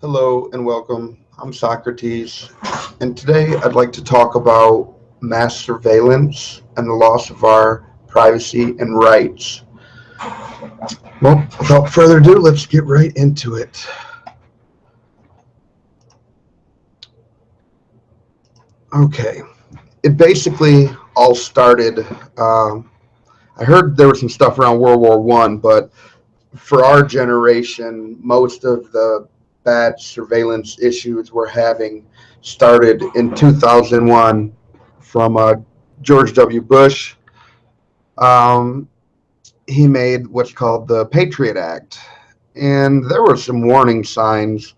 Hello and welcome. I'm Socrates, and today I'd like to talk about mass surveillance and the loss of our privacy and rights. Well, without further ado, let's get right into it. Okay, it basically all started. I heard there was some stuff around World War One, but for our generation, most of the bad surveillance issues we're having started in 2001 from George W. Bush. Um, he made what's called the Patriot Act. And there were some warning signs,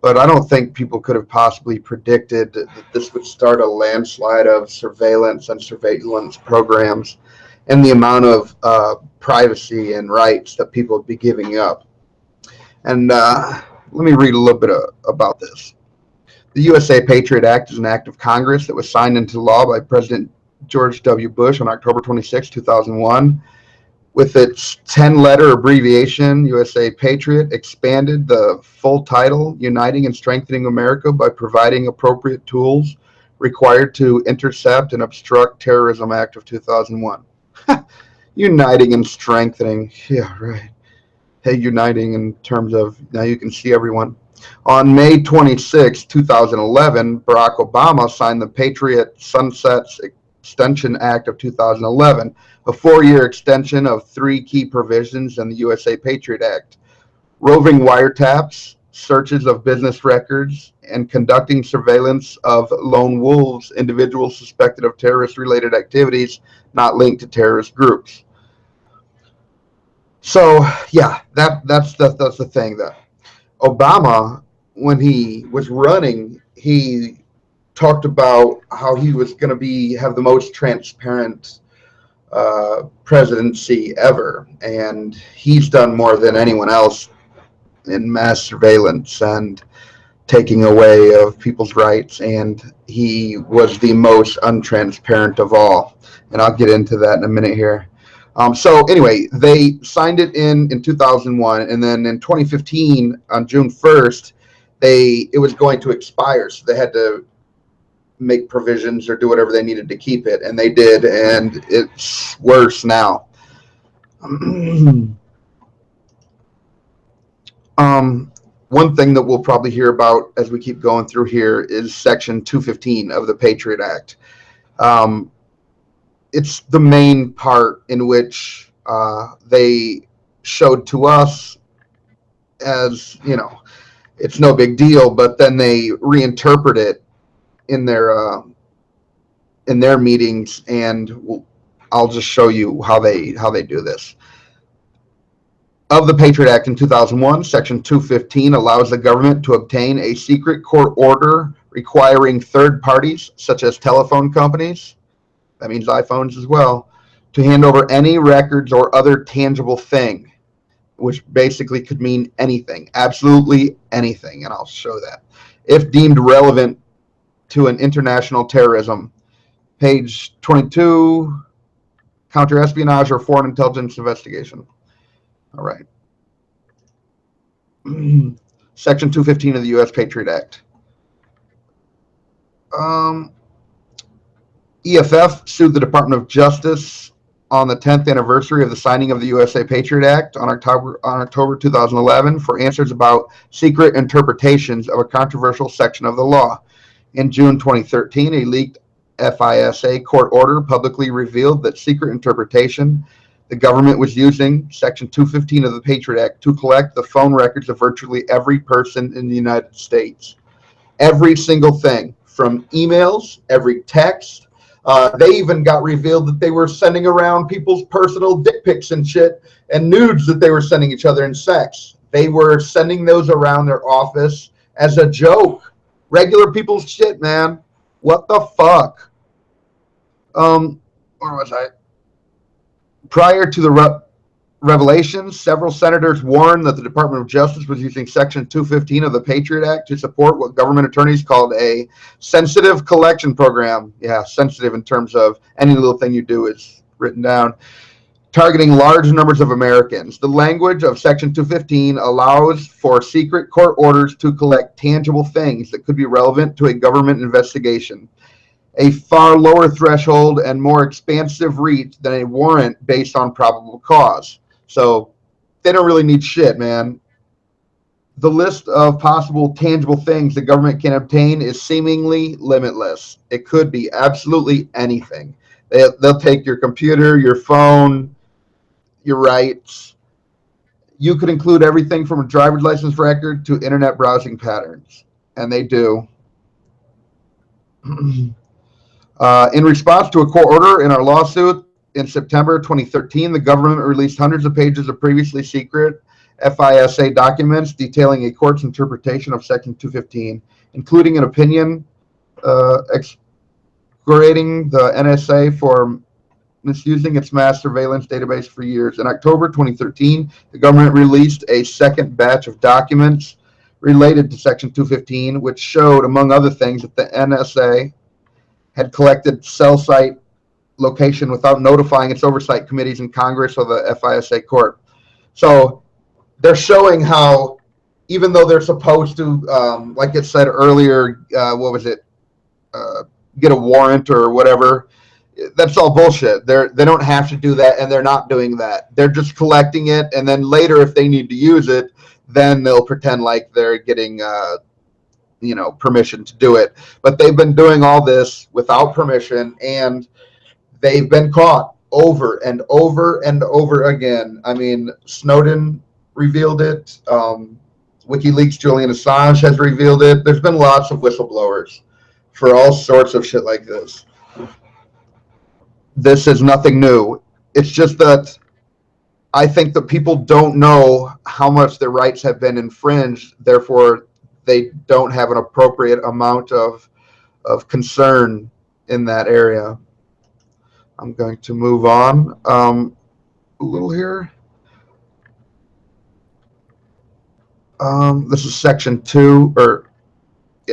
but I don't think people could have possibly predicted that this would start a landslide of surveillance and surveillance programs and the amount of privacy and rights that people would be giving up. And let me read a little bit about this. The USA Patriot Act is an act of Congress that was signed into law by President George W. Bush on October 26, 2001. With its 10-letter abbreviation, USA Patriot expanded the full title, Uniting and Strengthening America by Providing Appropriate Tools Required to Intercept and Obstruct Terrorism Act of 2001. Uniting and strengthening. Yeah, right. Hey, uniting in terms of now you can see everyone. On May 26, 2011, Barack Obama signed the Patriot Sunsets Extension Act of 2011, a 4-year extension of 3 key provisions in the USA Patriot Act: roving wiretaps, searches of business records, and conducting surveillance of lone wolves, individuals suspected of terrorist-related activities not linked to terrorist groups. So, yeah, that's the thing. That Obama, when he was running, he talked about how he was going to have the most transparent presidency ever, and he's done more than anyone else in mass surveillance and taking away of people's rights, and he was the most untransparent of all. And I'll get into that in a minute here. So anyway, they signed it in 2001, and then in 2015, on June 1st, it was going to expire, so they had to make provisions or do whatever they needed to keep it, and they did, and it's worse now. One thing that we'll probably hear about as we keep going through here is Section 215 of the Patriot Act. It's the main part in which they showed to us as, it's no big deal, but then they reinterpret it in their meetings, and I'll just show you how they do this. Of the Patriot Act in 2001, Section 215 allows the government to obtain a secret court order requiring third parties, such as telephone companies, that means iPhones as well, to hand over any records or other tangible thing, which basically could mean anything, absolutely anything, and I'll show that, if deemed relevant to an international terrorism. Page 22, counterespionage or foreign intelligence investigation. All right. Section 215 of the U.S. Patriot Act. EFF sued the Department of Justice on the 10th anniversary of the signing of the USA Patriot Act on October 2011 for answers about secret interpretations of a controversial section of the law. In June 2013, a leaked FISA court order publicly revealed that secret interpretation the government was using Section 215 of the Patriot Act to collect the phone records of virtually every person in the United States. Every single thing, from emails, every text. They even got revealed that they were sending around people's personal dick pics and shit and nudes that they were sending each other in sex. They were sending those around their office as a joke. Regular people's shit, man. What the fuck? Where was I? Prior to the revelations, several senators warned that the Department of Justice was using Section 215 of the Patriot Act to support what government attorneys called a sensitive collection program. Yeah, sensitive in terms of any little thing you do is written down. targeting large numbers of Americans. The language of Section 215 allows for secret court orders to collect tangible things that could be relevant to a government investigation, a far lower threshold and more expansive reach than a warrant based on probable cause. So they don't really need shit, man. The list of possible tangible things the government can obtain is seemingly limitless. It could be absolutely anything. They'll take your computer, your phone, your rights. You could include everything from a driver's license record to internet browsing patterns, and they do. In response to a court order in our lawsuit in September 2013, the government released hundreds of pages of previously secret FISA documents detailing a court's interpretation of Section 215, including an opinion excoriating the NSA for misusing its mass surveillance database for years. In October 2013, the government released a second batch of documents related to Section 215, which showed, among other things, that the NSA had collected cell site location without notifying its oversight committees in Congress or the FISA court. So they're showing how, even though they're supposed to, like it said earlier, get a warrant or whatever, that's all bullshit. They don't have to do that, and they're not doing that. They're just collecting it, and then later, if they need to use it, then they'll pretend like they're getting permission to do it. But they've been doing all this without permission, and they've been caught over and over and over again. I mean, Snowden revealed it. WikiLeaks' Julian Assange has revealed it. There's been lots of whistleblowers for all sorts of shit like this. This is nothing new. It's just that I think that people don't know how much their rights have been infringed. Therefore, they don't have an appropriate amount of concern in that area. I'm going to move on a little here. This is section 2,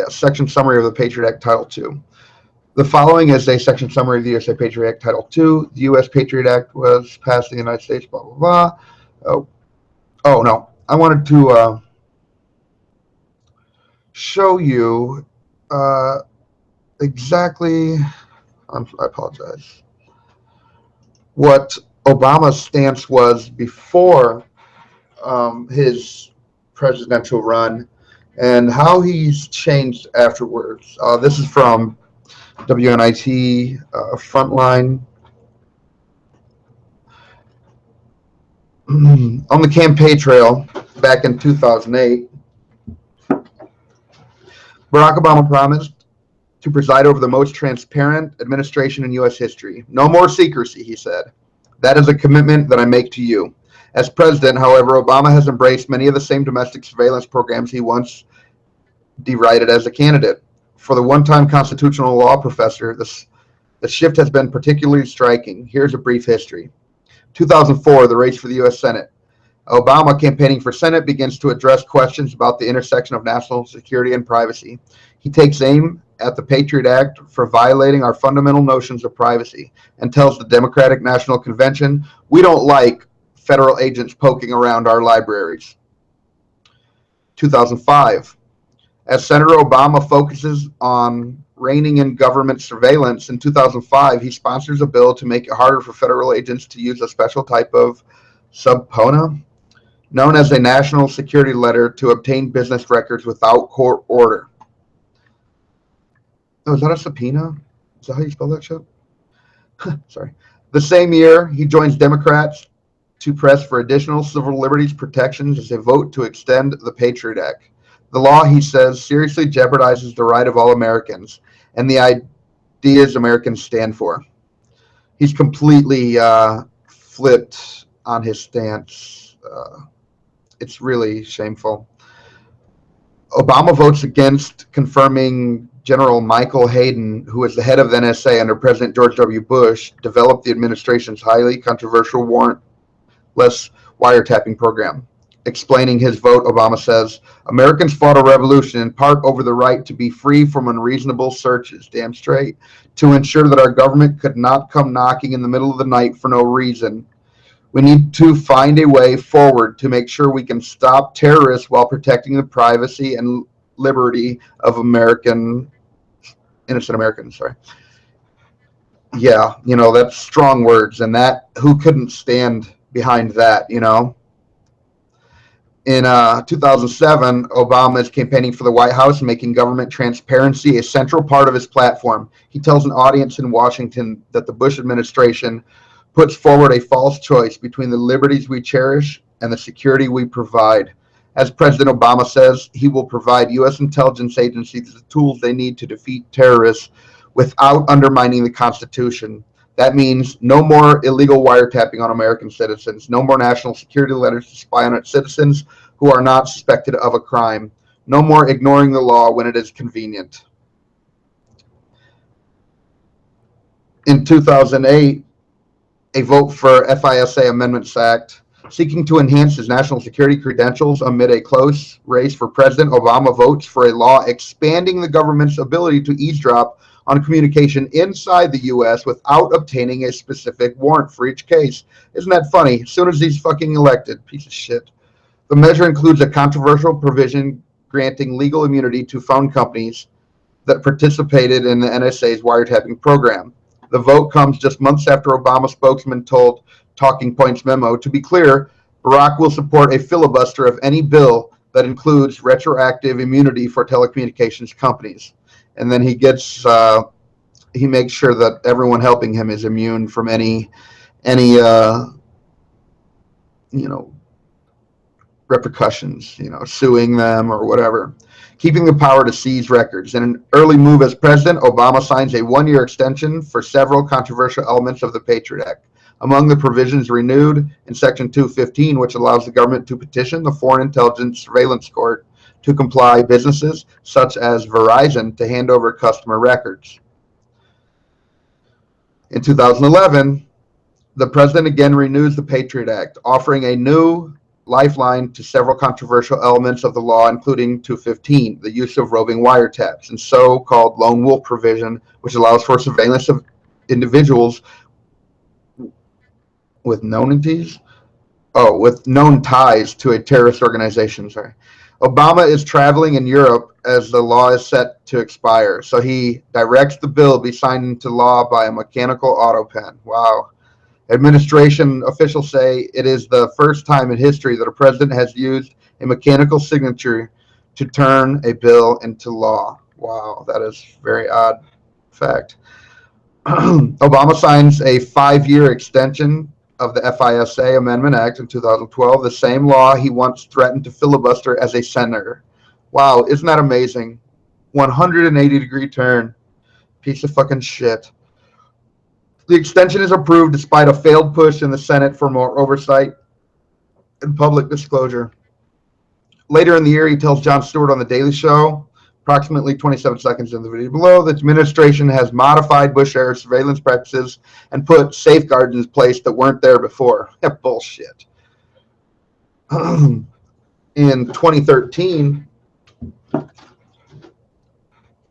section summary of the Patriot Act Title 2. The following is a section summary of the USA Patriot Act Title 2. The U.S. Patriot Act was passed in the United States, blah, blah, blah. Oh no. I wanted to show you exactly, I apologize, what Obama's stance was before his presidential run and how he's changed afterwards. This is from WNIT Frontline. On the campaign trail back in 2008, Barack Obama promised to preside over the most transparent administration in U.S. history. No more secrecy, he said. That is a commitment that I make to you. As president, however, Obama has embraced many of the same domestic surveillance programs he once derided as a candidate. For the one-time constitutional law professor, the shift has been particularly striking. Here's a brief history. 2004, the race for the U.S. Senate. Obama, campaigning for Senate, begins to address questions about the intersection of national security and privacy. He takes aim at the Patriot Act for violating our fundamental notions of privacy and tells the Democratic National Convention, we don't like federal agents poking around our libraries. 2005. As Senator Obama focuses on reining in government surveillance, in 2005, he sponsors a bill to make it harder for federal agents to use a special type of subpoena, known as a national security letter, to obtain business records without court order. Oh, is that a subpoena? Is that how you spell that shit? Sorry. The same year, he joins Democrats to press for additional civil liberties protections as they vote to extend the Patriot Act. The law, he says, seriously jeopardizes the right of all Americans and the ideas Americans stand for. He's completely flipped on his stance. It's really shameful. Obama votes against confirming General Michael Hayden, who was the head of the NSA under President George W. Bush, developed the administration's highly controversial warrantless wiretapping program. Explaining his vote, Obama says, Americans fought a revolution in part over the right to be free from unreasonable searches, damn straight, to ensure that our government could not come knocking in the middle of the night for no reason. We need to find a way forward to make sure we can stop terrorists while protecting the privacy and liberty of innocent Americans. Sorry. Yeah, that's strong words, and that who couldn't stand behind that, In 2007, Obama is campaigning for the White House and making government transparency a central part of his platform. He tells an audience in Washington that the Bush administration puts forward a false choice between the liberties we cherish and the security we provide. As President Obama says, he will provide U.S. intelligence agencies the tools they need to defeat terrorists without undermining the Constitution. That means no more illegal wiretapping on American citizens, no more national security letters to spy on its citizens who are not suspected of a crime, no more ignoring the law when it is convenient. In 2008, a vote for FISA Amendments Act seeking to enhance his national security credentials amid a close race for president. Obama votes for a law expanding the government's ability to eavesdrop on communication inside the U.S. without obtaining a specific warrant for each case. Isn't that funny? As soon as he's fucking elected, piece of shit. The measure includes a controversial provision granting legal immunity to phone companies that participated in the NSA's wiretapping program. The vote comes just months after Obama spokesman told Talking Points Memo, to be clear, Barack will support a filibuster of any bill that includes retroactive immunity for telecommunications companies. And then he makes sure that everyone helping him is immune from any repercussions, suing them or whatever. Keeping the power to seize records. In an early move as president, Obama signs a one-year extension for several controversial elements of the Patriot Act. Among the provisions renewed in Section 215, which allows the government to petition the Foreign Intelligence Surveillance Court to compel businesses such as Verizon to hand over customer records. In 2011, the president again renews the Patriot Act, offering a new lifeline to several controversial elements of the law, including 215, the use of roving wiretaps, and so-called lone wolf provision, which allows for surveillance of individuals with known ties to a terrorist organization. Obama is traveling in Europe as the law is set to expire, so he directs the bill be signed into law by a mechanical auto pen. Wow. Administration officials say it is the first time in history that a president has used a mechanical signature to turn a bill into law. Wow, that is a very odd fact. Obama signs a 5-year extension of the FISA Amendment Act in 2012, the same law he once threatened to filibuster as a senator. Wow, isn't that amazing? 180-degree turn. Piece of fucking shit. The extension is approved despite a failed push in the Senate for more oversight and public disclosure. Later in the year, he tells Jon Stewart on The Daily Show, approximately 27 seconds in the video below, the administration has modified Bush-era surveillance practices and put safeguards in place that weren't there before. Bullshit. In 2013, the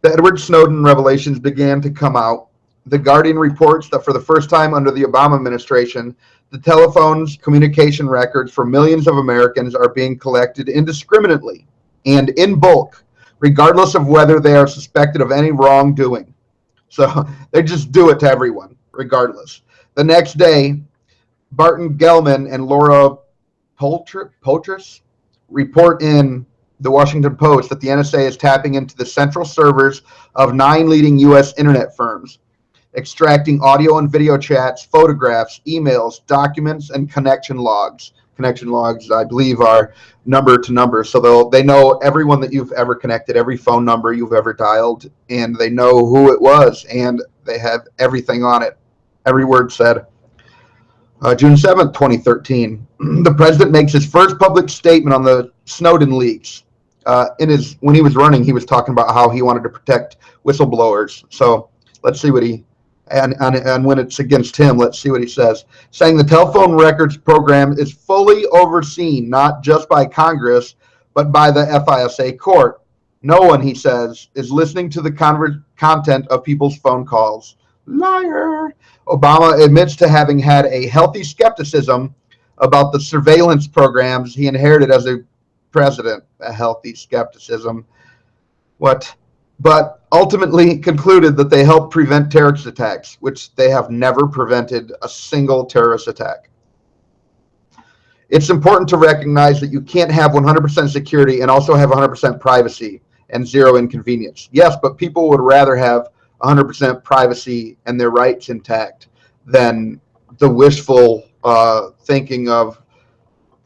Edward Snowden revelations began to come out. The Guardian reports that for the first time under the Obama administration, the telephone's communication records for millions of Americans are being collected indiscriminately and in bulk, regardless of whether they are suspected of any wrongdoing. So they just do it to everyone, regardless. The next day, Barton Gellman and Laura Poitras report in the Washington Post that the NSA is tapping into the central servers of 9 leading U.S. internet firms, extracting audio and video chats, photographs, emails, documents, and connection logs. Connection logs, I believe, are number to number. So they know everyone that you've ever connected, every phone number you've ever dialed, and they know who it was, and they have everything on it, every word said. June 7th, 2013, the president makes his first public statement on the Snowden leaks. When he was running, he was talking about how he wanted to protect whistleblowers. So let's see what and when it's against him, let's see what he says. Saying the telephone records program is fully overseen, not just by Congress, but by the FISA court. No one, he says, is listening to the content of people's phone calls. Liar. Obama admits to having had a healthy skepticism about the surveillance programs he inherited as a president. A healthy skepticism. What? But ultimately concluded that they helped prevent terrorist attacks, which they have never prevented a single terrorist attack. It's important to recognize that you can't have 100% security and also have 100% privacy and zero inconvenience. Yes, but people would rather have 100% privacy and their rights intact than the wishful thinking of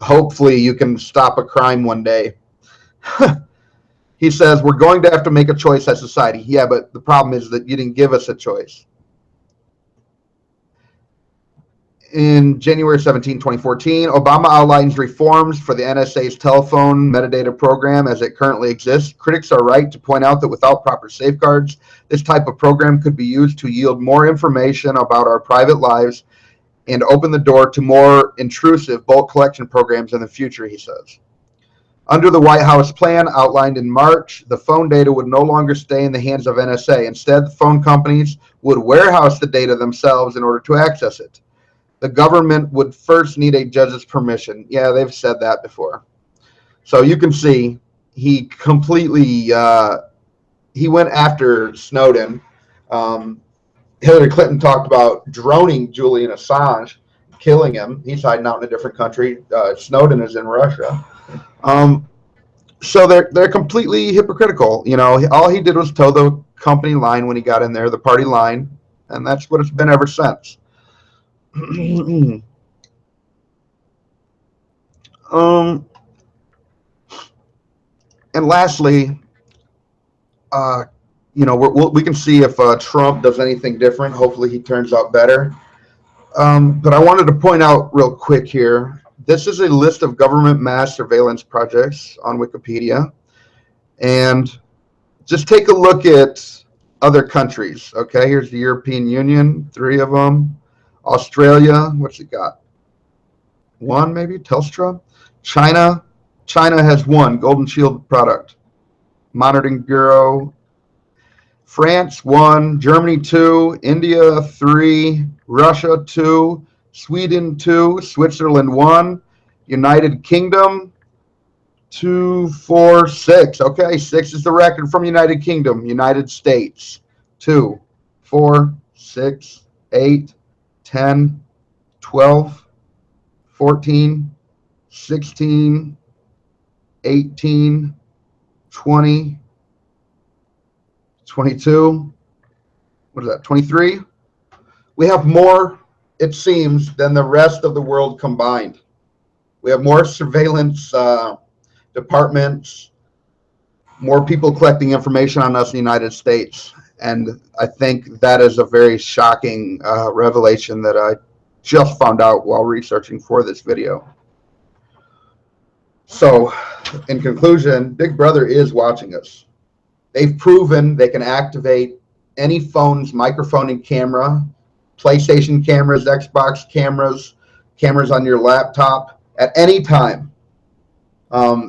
hopefully you can stop a crime one day. He says, we're going to have to make a choice as society. Yeah, but the problem is that you didn't give us a choice. In January 17, 2014, Obama outlines reforms for the NSA's telephone metadata program as it currently exists. Critics are right to point out that without proper safeguards, this type of program could be used to yield more information about our private lives and open the door to more intrusive bulk collection programs in the future, he says. Under the White House plan outlined in March, the phone data would no longer stay in the hands of NSA. Instead, the phone companies would warehouse the data themselves in order to access it. The government would first need a judge's permission. Yeah, they've said that before. So you can see he completely he went after Snowden. Hillary Clinton talked about droning Julian Assange, killing him. He's hiding out in a different country. Snowden is in Russia. So they're completely hypocritical. You know, all he did was toe the company line when he got in there, the party line, and that's what it's been ever since. And lastly, we can see if Trump does anything different. Hopefully, he turns out better. But I wanted to point out real quick here. This is a list of government mass surveillance projects on Wikipedia, and just take a look at other countries. Okay, here's the European Union, 3 of them. Australia, what's it got? 1 maybe, Telstra. China has 1, Golden Shield product. Monitoring Bureau. France 1, Germany 2, India 3, Russia 2, Sweden 2, Switzerland 1, United Kingdom 2, 4, 6. Okay, 6 is the record from United Kingdom. United States 2, 4, 6, 8, 10, 12, 14, 16, 18, 20, 22, what is that, 23? We have more, it seems, than the rest of the world combined. We have more surveillance departments, more people collecting information on us in the United States. And I think that is a very shocking revelation that I just found out while researching for this video. So, in conclusion, Big Brother is watching us. They've proven they can activate any phone's microphone and camera, PlayStation cameras, Xbox cameras, cameras on your laptop at any time.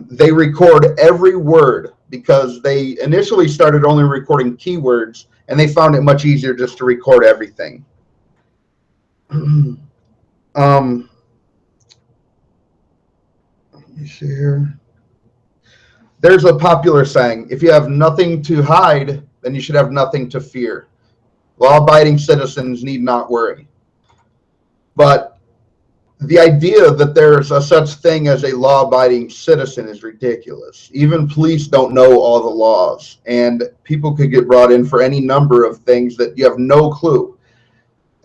They record every word because they initially started only recording keywords, and they found it much easier just to record everything. Let me see here. There's a popular saying, if you have nothing to hide, then you should have nothing to fear. Law-abiding citizens need not worry. But the idea that there's a such thing as a law-abiding citizen is ridiculous. Even police don't know all the laws, and people could get brought in for any number of things that you have no clue.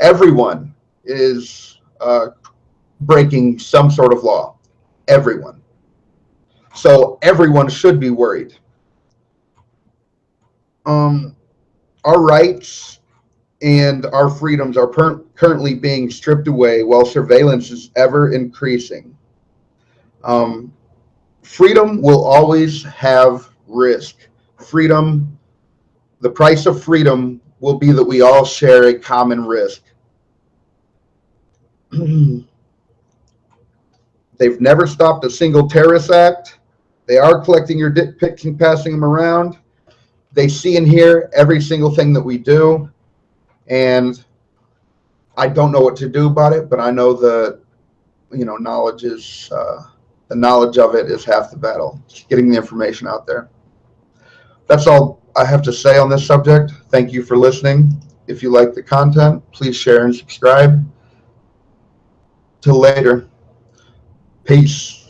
Everyone is breaking some sort of law. Everyone. So everyone should be worried. Our rights and our freedoms are currently being stripped away while surveillance is ever increasing. Freedom will always have risk. Freedom, the price of freedom will be that we all share a common risk. They've never stopped a single terrorist act. They are collecting your dick pics and passing them around. They see and hear every single thing that we do. And I don't know what to do about it, but I know that knowledge is the knowledge of it is half the battle. Just getting the information out there. That's all I have to say on this subject. Thank you for listening. If you like the content, please share and subscribe. Till later. Peace.